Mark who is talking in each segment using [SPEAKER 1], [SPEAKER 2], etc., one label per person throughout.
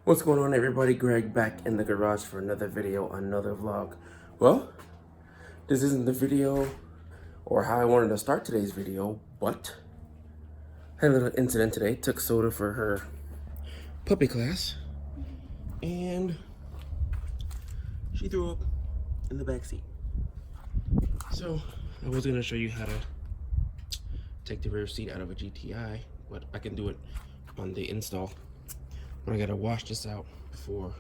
[SPEAKER 1] What's going on, everybody? Greg back in the garage for another video, another vlog. Well, this isn't the video or how I wanted to start today's video, but I had a little incident today. Took Soda for her puppy class and she threw up in the back seat. So I was gonna show you how to take the rear seat out of a GTI, but I can do it on the install. But I gotta wash this out before.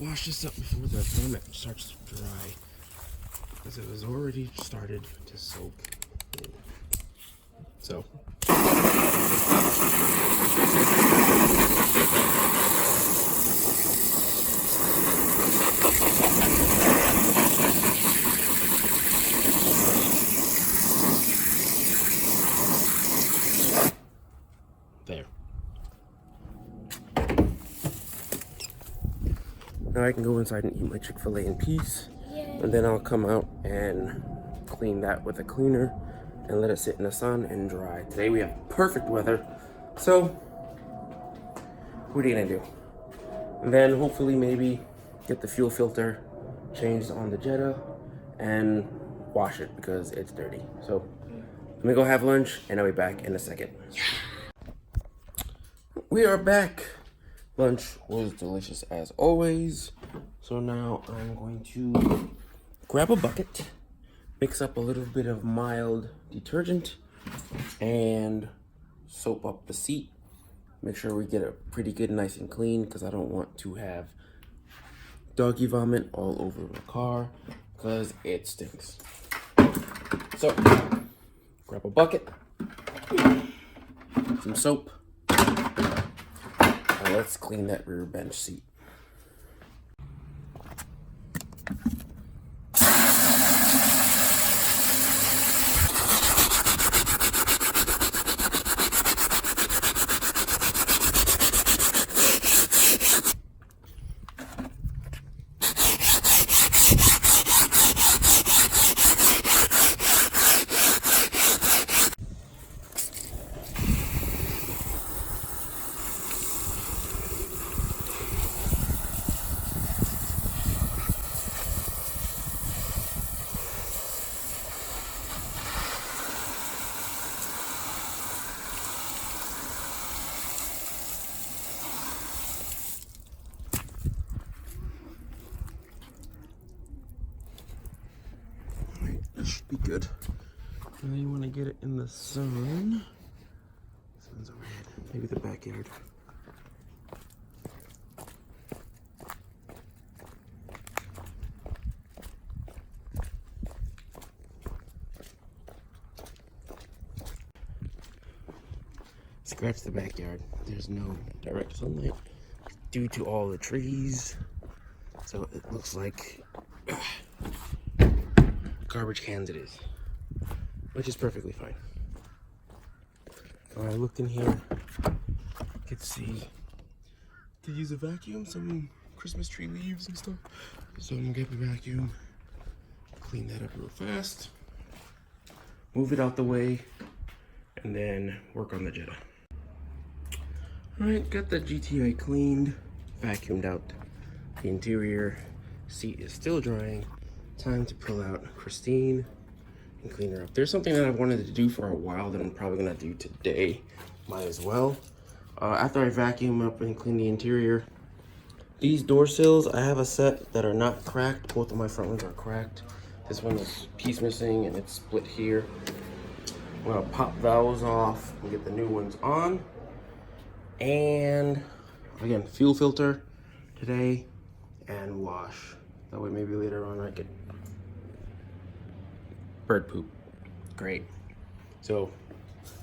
[SPEAKER 1] Wash this up before the filament starts to dry, because it was already started to soak in. So. There. Now I can go inside and eat my Chick-fil-A in peace. Yay. And then I'll come out and clean that with a cleaner and let it sit in the sun and dry. Today we have perfect weather, so what are you gonna do? And then hopefully maybe get the fuel filter changed on the Jetta and wash it because it's dirty. So let me go have lunch and I'll be back in a second. We are back. Lunch was delicious as always. So now I'm going to grab a bucket, mix up a little bit of mild detergent, and soap up the seat. Make sure we get it pretty good, nice and clean, because I don't want to have doggy vomit all over the car, because it stinks. So, grab a bucket, some soap, and let's clean that rear bench seat. Should be good. Now you want to get it in the sun. Sun's overhead. Maybe the backyard. Scratch the backyard. There's no direct sunlight due to all the trees. So it looks like garbage cans it is, which is perfectly fine. When I looked in here, I could see could use a vacuum, some Christmas tree leaves and stuff. So I'm gonna get the vacuum, clean that up real fast, move it out the way, and then work on the Jetta. Alright, got the GTI cleaned, vacuumed out the interior. Seat is still drying. Time to pull out Christine and clean her up. There's something that I've wanted to do for a while that I'm probably gonna do today. Might as well. After I vacuum up and clean the interior, these door sills, I have a set that are not cracked. Both of my front ones are cracked. This one is piece missing and it's split here. I'm gonna pop those off and get the new ones on. And again, fuel filter today and wash. That way maybe later on I could bird poop. Great. So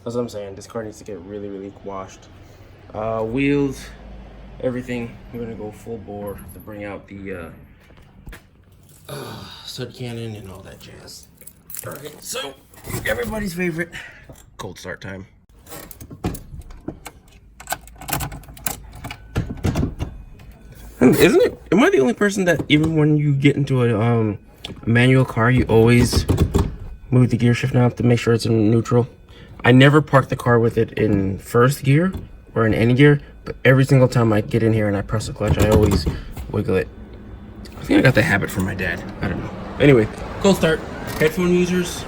[SPEAKER 1] that's what I'm saying. This car needs to get really, really washed. Wheels, everything. We're gonna go full bore to bring out the stud cannon and all that jazz. All right, so everybody's favorite cold start time. Isn't it? Am I the only person that even when you get into a manual car, you always move the gear shift knob to make sure it's in neutral? I never park the car with it in first gear or in any gear, but every single time I get in here and I press the clutch, I always wiggle it. I think I got the habit from my dad. I don't know. Anyway, cold start. Headphone users,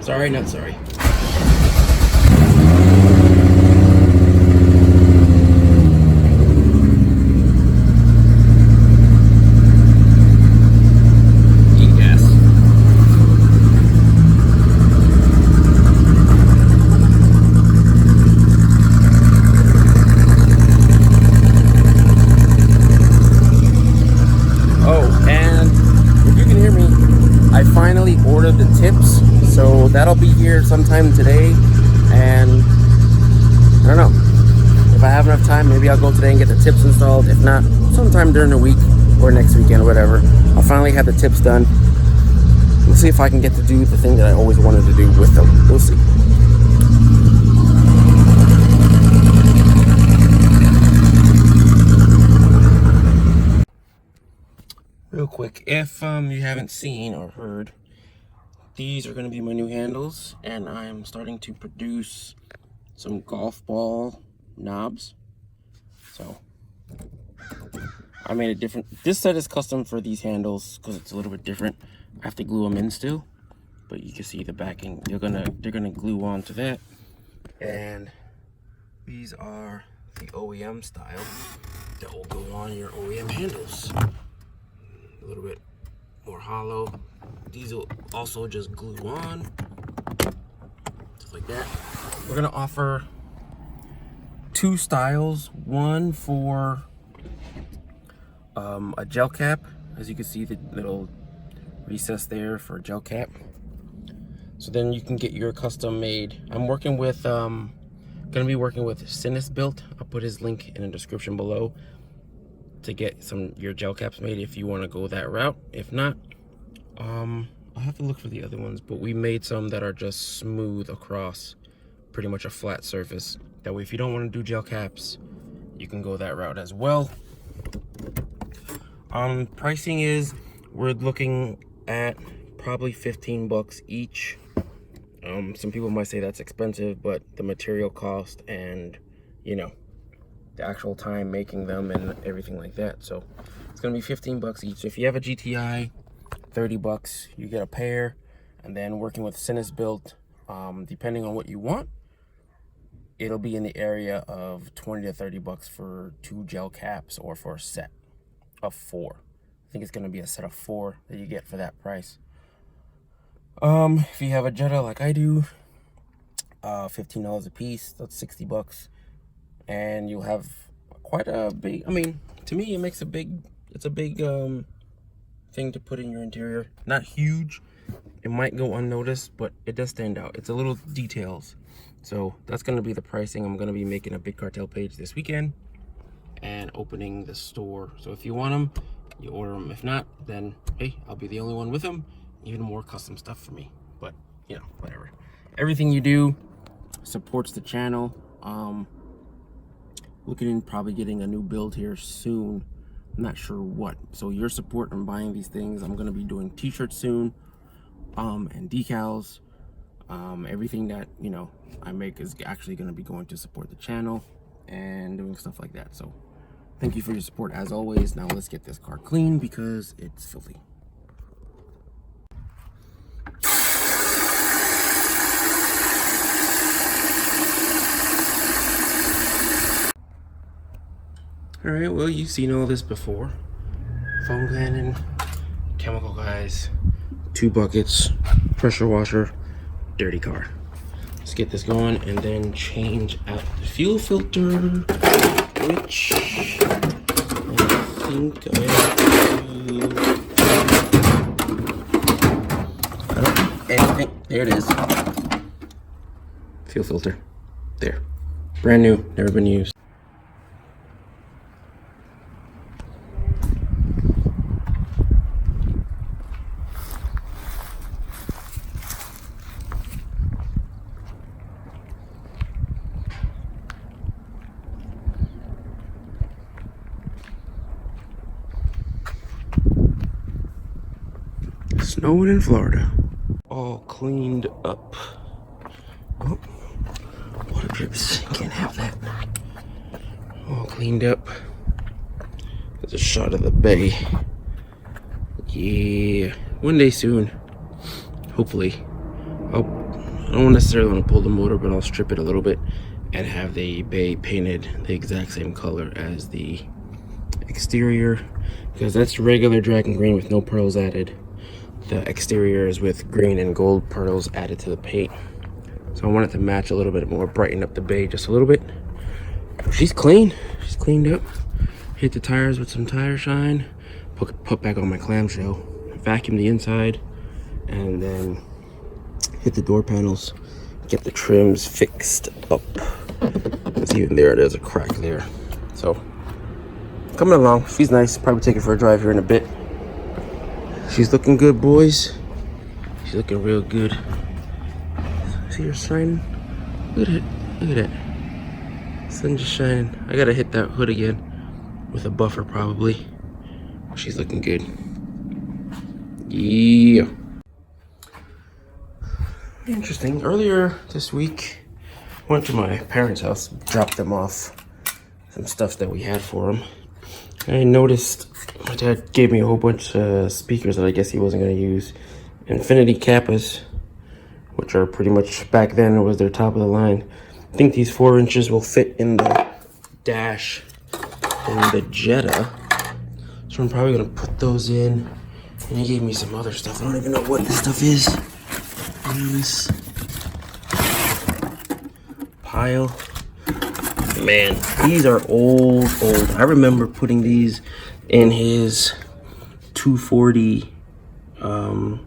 [SPEAKER 1] sorry, not sorry. I finally ordered the tips, so that'll be here sometime today, and I don't know, if I have enough time, maybe I'll go today and get the tips installed. If not, sometime during the week or next weekend or whatever. I'll finally have the tips done. We'll see if I can get to do the thing that I always wanted to do with them. We'll see. Real quick, if you haven't seen or heard, these are going to be my new handles, and I'm starting to produce some golf ball knobs. So I made a different, this set is custom for these handles because it's a little bit different. I have to glue them in still, but you can see the backing. They're gonna glue onto that, and these are the OEM style that will go on your OEM handles. A little bit more hollow. These will also just glue on, just like that. We're gonna offer two styles, one for a gel cap. As you can see, the little recess there for a gel cap. So then you can get your custom made. I'm working with gonna be working with Built. I'll put his link in the description below to get your gel caps made if you want to go that route. If not, I'll have to look for the other ones, but we made some that are just smooth across pretty much a flat surface. That way, if you don't want to do gel caps, you can go that route as well. Pricing is, we're looking at probably 15 bucks each. Some people might say that's expensive, but the material cost and, you know, the actual time making them and everything like that. So it's gonna be 15 bucks each. So if you have a GTI, 30 bucks, you get a pair. And then working with Built, depending on what you want, it'll be in the area of 20 to 30 bucks for 2 gel caps or for a set of 4. I think it's gonna be a set of 4 that you get for that price. If you have a Jetta like I do, $15 a piece, that's 60 bucks. And you'll have quite a big, I mean, to me, it's a big thing to put in your interior. Not huge, it might go unnoticed, but it does stand out. It's a little details. So that's gonna be the pricing. I'm gonna be making a Big Cartel page this weekend and opening the store. So if you want them, you order them. If not, then hey, I'll be the only one with them. Even more custom stuff for me, but you know, whatever. Everything you do supports the channel. Looking in probably getting a new build here soon. I'm not sure what. So your support in buying these things. I'm gonna be doing t-shirts soon, and decals. Everything that, you know, I make is actually gonna be going to support the channel and doing stuff like that. So thank you for your support as always. Now let's get this car clean because it's filthy. Alright, well, you've seen all this before. Foam cannon, chemical guys, 2 buckets, pressure washer, dirty car. Let's get this going and then change out the fuel filter, which I think I have to, I don't know anything. There it is. Fuel filter. There. Brand new, never been used. Snowing in Florida. All cleaned up. drips. Can't have that. All cleaned up. There's a shot of the bay. Yeah, one day soon. Hopefully. I don't necessarily want to pull the motor, but I'll strip it a little bit and have the bay painted the exact same color as the exterior, because that's regular dragon green with no pearls added. The exterior is with green and gold pearls added to the paint. So I want it to match a little bit more, brighten up the bay just a little bit. She's clean. She's cleaned up. Hit the tires with some tire shine. Put back on my clamshell. Vacuum the inside. And then hit the door panels. Get the trims fixed up. Because even there's a crack there. So, coming along. She's nice. Probably take her for a drive here in a bit. She's looking good, boys. She's looking real good. See her shining? Look at it. Look at that. Sun just shining. I gotta hit that hood again with a buffer probably. She's looking good. Yeah. Interesting. Earlier this week, went to my parents' house, dropped them off some stuff that we had for them. I noticed my dad gave me a whole bunch of speakers that I guess he wasn't going to use. Infinity Kappas, which are pretty much, back then, was their top of the line. I think these 4 inches will fit in the dash in the Jetta. So I'm probably going to put those in. And he gave me some other stuff. I don't even know what this stuff is. This pile. Man, these are old. I remember putting these in his 240 GL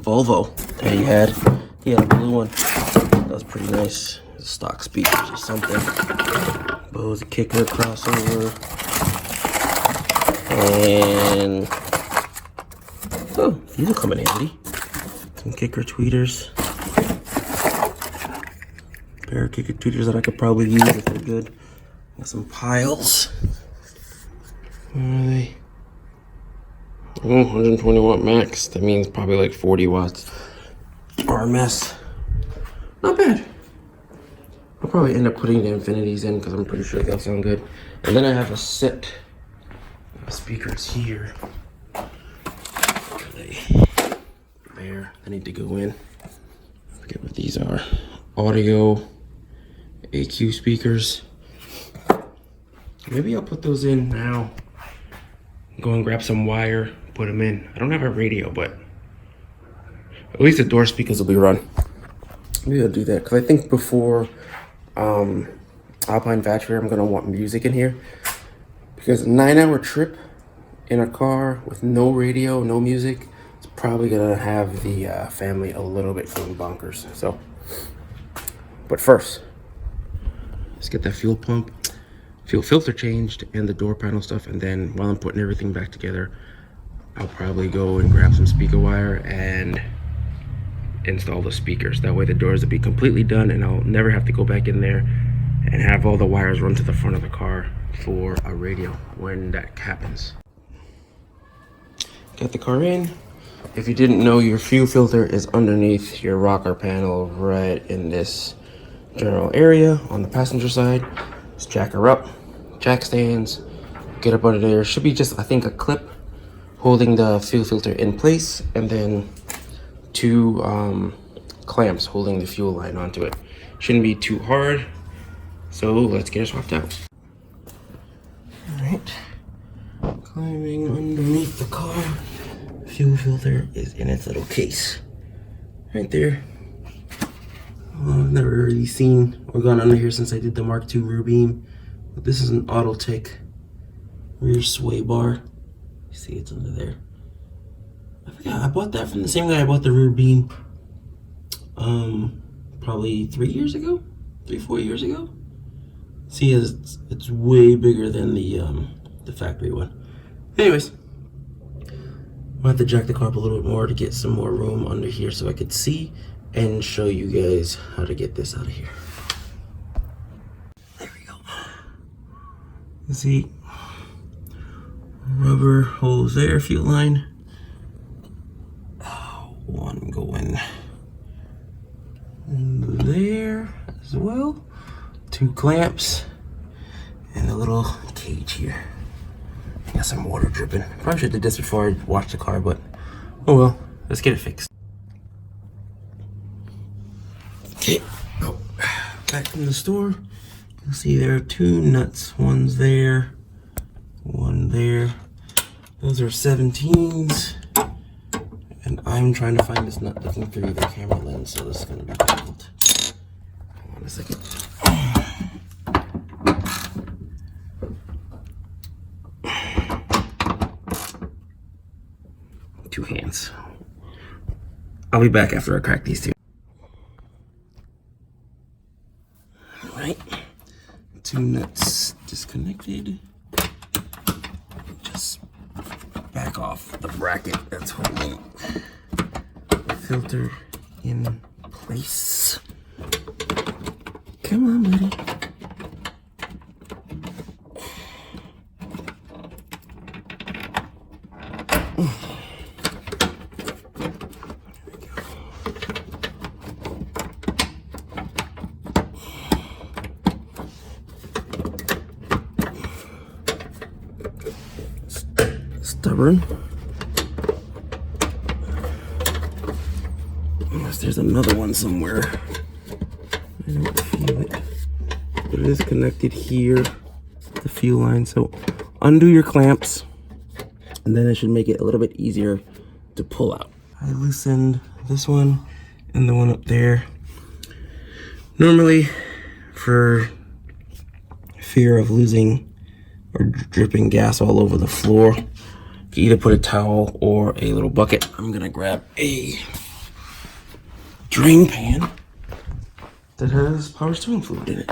[SPEAKER 1] Volvo that he had. He had a blue one. That was pretty nice. Stock speakers or something. Bose kicker crossover. And oh, these will come in handy. Some kicker tweeters. Pair of kicker tweeters that I could probably use if they're good. Got some piles. Where are they? Oh, 120 watt max. That means probably like 40 watts. RMS. Not bad. I'll probably end up putting the infinities in because I'm pretty sure they'll sound good. And then I have a set of speakers here. There, they need to go in. I forget what these are. Audio AQ speakers. Maybe I'll put those in now. Go and grab some wire, put them in. I don't have a radio, but at least the door speakers will be run. Maybe I'll do that, because I think before Alpine Factory, I'm gonna want music in here. Because a 9-hour trip in a car with no radio, no music, it's probably gonna have the family a little bit going bonkers. So, but first, let's get that fuel pump, fuel filter changed, and the door panel stuff. And then while I'm putting everything back together, I'll probably go and grab some speaker wire and install the speakers. That way the doors will be completely done and I'll never have to go back in there and have all the wires run to the front of the car for a radio when that happens. Got the car in. If you didn't know, your fuel filter is underneath your rocker panel right in this general area on the passenger side. Just jack her up, jack stands, get up under there. Should be just, I think, a clip holding the fuel filter in place, and then 2 clamps holding the fuel line onto it. Shouldn't be too hard, so let's get it swapped out. All right, climbing underneath the car. Fuel filter is in its little case right there. I've never really seen or gone under here since I did the Mark II rear beam. But this is an Autotech rear sway bar. You see it's under there. I forgot, I bought that from the same guy I bought the rear beam probably 3 years ago, 3-4 years ago. See, it's way bigger than the factory one. Anyways, I'll have to jack the car up a little bit more to get some more room under here so I could see and show you guys how to get this out of here. There we go. You see, rubber holes there, fuel line. One going in there, as well. 2 clamps and a little cage here. Got some water dripping. Probably should have did this before I washed the car, but oh well. Let's get it fixed. Okay, oh, back from the store. You'll see there are 2 nuts. One's there, one there. Those are 17s. And I'm trying to find this nut looking through the camera lens, so this is going to be difficult. Hold on a second. 2 hands. I'll be back after I crack these 2. Alright. 2 nuts disconnected. Just back off the bracket that's holding the filter in place. Come on, buddy. Stubborn. Unless there's another one somewhere. I don't feel it. But it is connected here, the fuel line. So undo your clamps, and then it should make it a little bit easier to pull out. I loosened this one and the one up there. Normally, for fear of losing or dripping gas all over the floor, you either put a towel or a little bucket. I'm gonna grab a drain pan that has power steering fluid in it,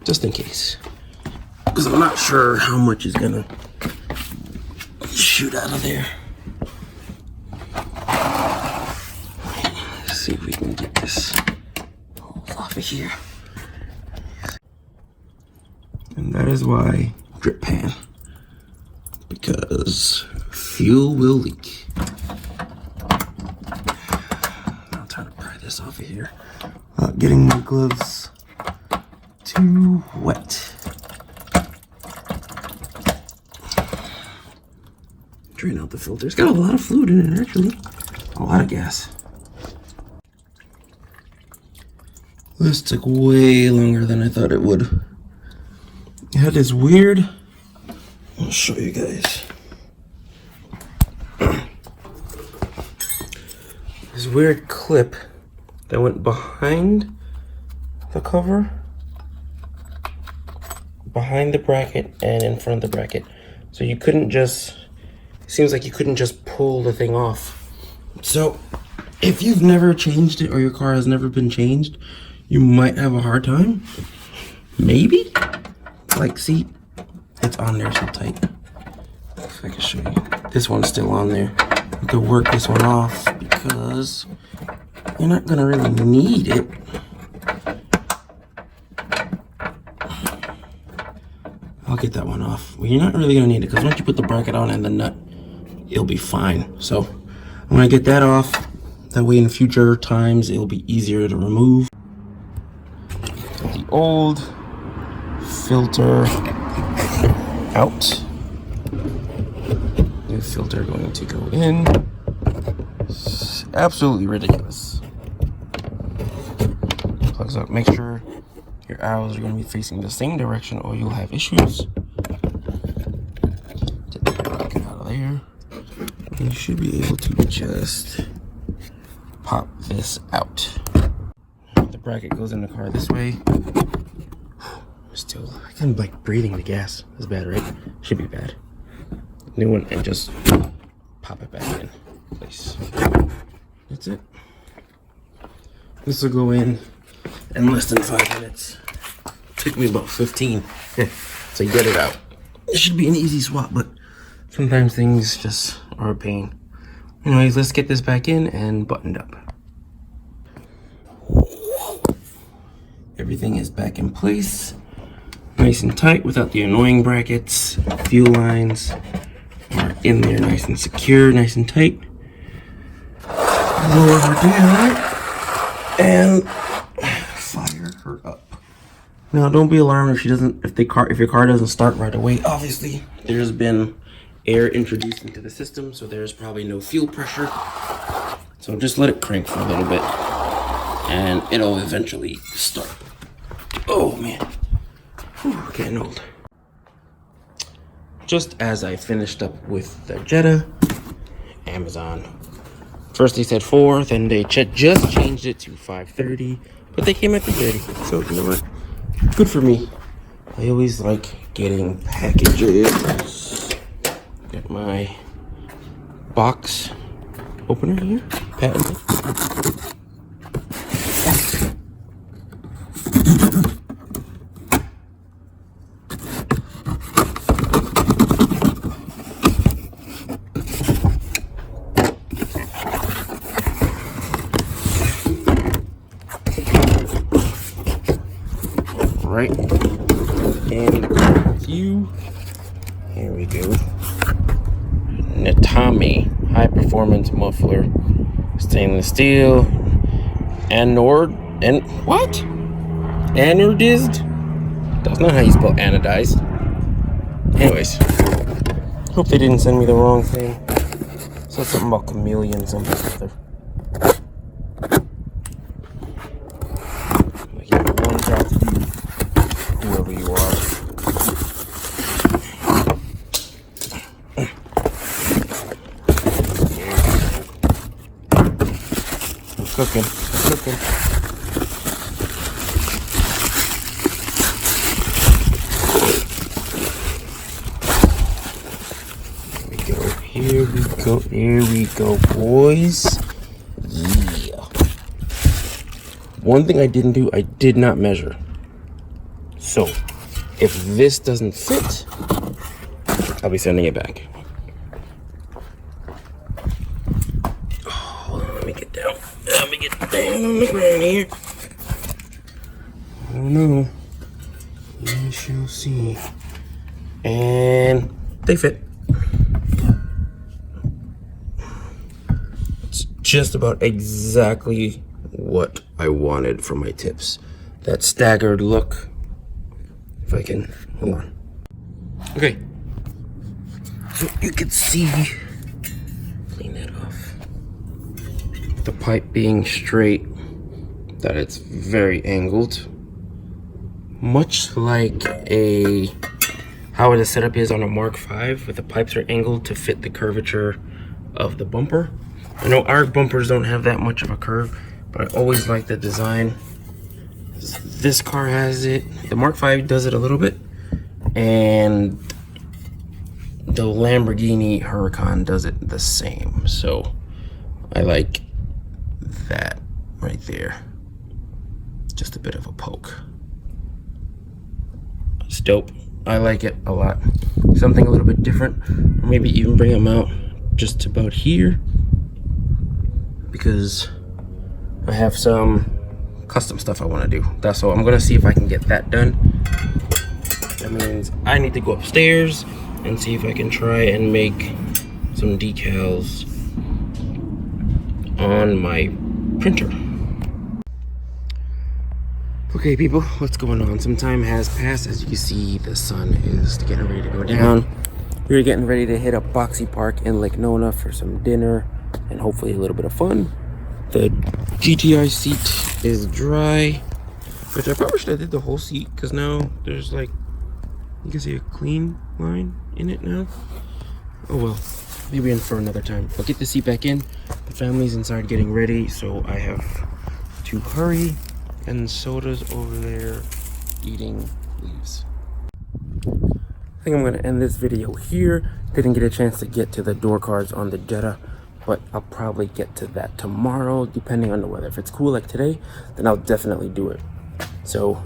[SPEAKER 1] just in case, because I'm not sure how much is gonna shoot out of there. Let's see if we can get this off of here. And that is why drip pan, because fuel will leak. I'll try to pry this off of here without getting my gloves too wet. Drain out the filter. It's got a lot of fluid in it, actually. A lot of gas. This took way longer than I thought it would. It had this weird, I'll show you guys. This weird clip that went behind the cover, behind the bracket, and in front of the bracket. So you couldn't just, it seems like you couldn't just pull the thing off. So if you've never changed it or your car has never been changed, you might have a hard time. Maybe? Like, see, it's on there so tight. If I can show you. This one's still on there. You could work this one off because you're not gonna really need it. I'll get that one off. Well, you're not really gonna need it because once you put the bracket on and the nut, it'll be fine. So I'm gonna get that off. That way in future times, it'll be easier to remove. The old filter out. New filter going to go in. It's absolutely ridiculous. Plugs up. Make sure your arrows are going to be facing the same direction or you'll have issues. Get the bracket out of there. And you should be able to just pop this out. The bracket goes in the car this way. Still, I kind of like breathing the gas. That's bad, right? Should be bad. New one, and just pop it back in place. That's it. This will go in less than 5 minutes. Took me about 15 to get it out. It should be an easy swap, but sometimes things just are a pain. Anyways, let's get this back in and buttoned up. Everything is back in place. Nice and tight without the annoying brackets. Fuel lines are in there nice and secure, nice and tight. Lower her down. and fire her up. Now, don't be alarmed if your car doesn't start right away. Obviously, there's been air introduced into the system, so there's probably no fuel pressure. So just let it crank for a little bit, and it'll eventually start. Oh man, whew, getting old. Just as I finished up with the Jetta, Amazon. First they said 4, then they just changed it to 5:30, but they came at 3:30. So you know what? Good for me. I always like getting packages. Got my box opener here, patented. Right, and you, here we go. Natami high performance muffler, stainless steel, anodized? That's not how you spell anodized. Anyways, hope they didn't send me the wrong thing. Said something about chameleon, something other. One drop to you, whoever you are. I'm cooking. Here we go, boys. Yeah. One thing I didn't do, I did not measure. So, if this doesn't fit, I'll be sending it back. Oh, let me get down. Let me get down on the ground here. I don't know. We shall see. And they fit. Just about exactly what I wanted for my tips. That staggered look. If I can, hold on. Okay. So you can see, clean that off. The pipe being straight, that it's very angled. Much like how the setup is on a Mark V, with the pipes are angled to fit the curvature of the bumper. I know our bumpers don't have that much of a curve, but I always like the design. This car has it. The Mark V does it a little bit, and the Lamborghini Huracan does it the same. So I like that right there. Just a bit of a poke. It's dope. I like it a lot. Something a little bit different, or maybe even bring them out just about here, because I have some custom stuff I want to do. So I'm gonna see if I can get that done. That means I need to go upstairs and see if I can try and make some decals on my printer. Okay people, what's going on? Some time has passed. As you can see, the sun is getting ready to go down. We're getting ready to hit up Boxy Park in Lake Nona for some dinner and hopefully a little bit of fun. The GTI seat is dry, which I probably should have did the whole seat, because now there's like, you can see a clean line in it now. Oh well, maybe in for another time. I'll get the seat back in. The family's inside getting ready, so I have to hurry. And Soda's over there eating leaves. I think I'm gonna end this video here. Didn't get a chance to get to the door cards on the Jetta, but I'll probably get to that tomorrow, depending on the weather. If it's cool like today, then I'll definitely do it. So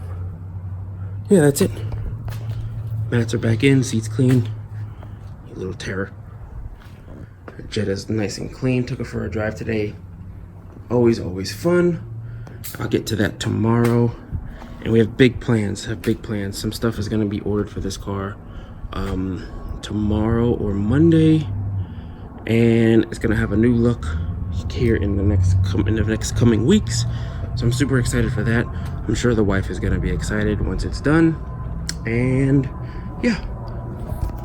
[SPEAKER 1] yeah, that's it. Mats are back in, seats clean. A little terror. Jetta's nice and clean. Took her for a drive today. Always fun. I'll get to that tomorrow. And we have big plans. Some stuff is gonna be ordered for this car tomorrow or Monday, and it's gonna have a new look here in the next coming weeks. So I'm super excited for that. I'm sure the wife is gonna be excited once it's done. And yeah,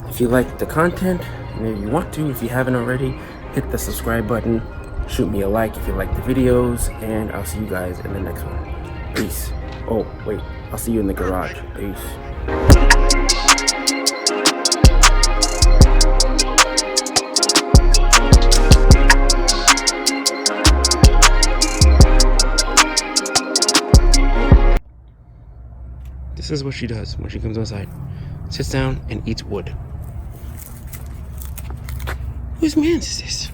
[SPEAKER 1] if you like the content, and if you want to, if you haven't already, hit the subscribe button, shoot me a like if you like the videos, and I'll see you guys in the next one. Peace. Oh, wait, I'll see you in the garage. Peace. This is what she does when she comes outside. Sits down and eats wood. Whose man's is this?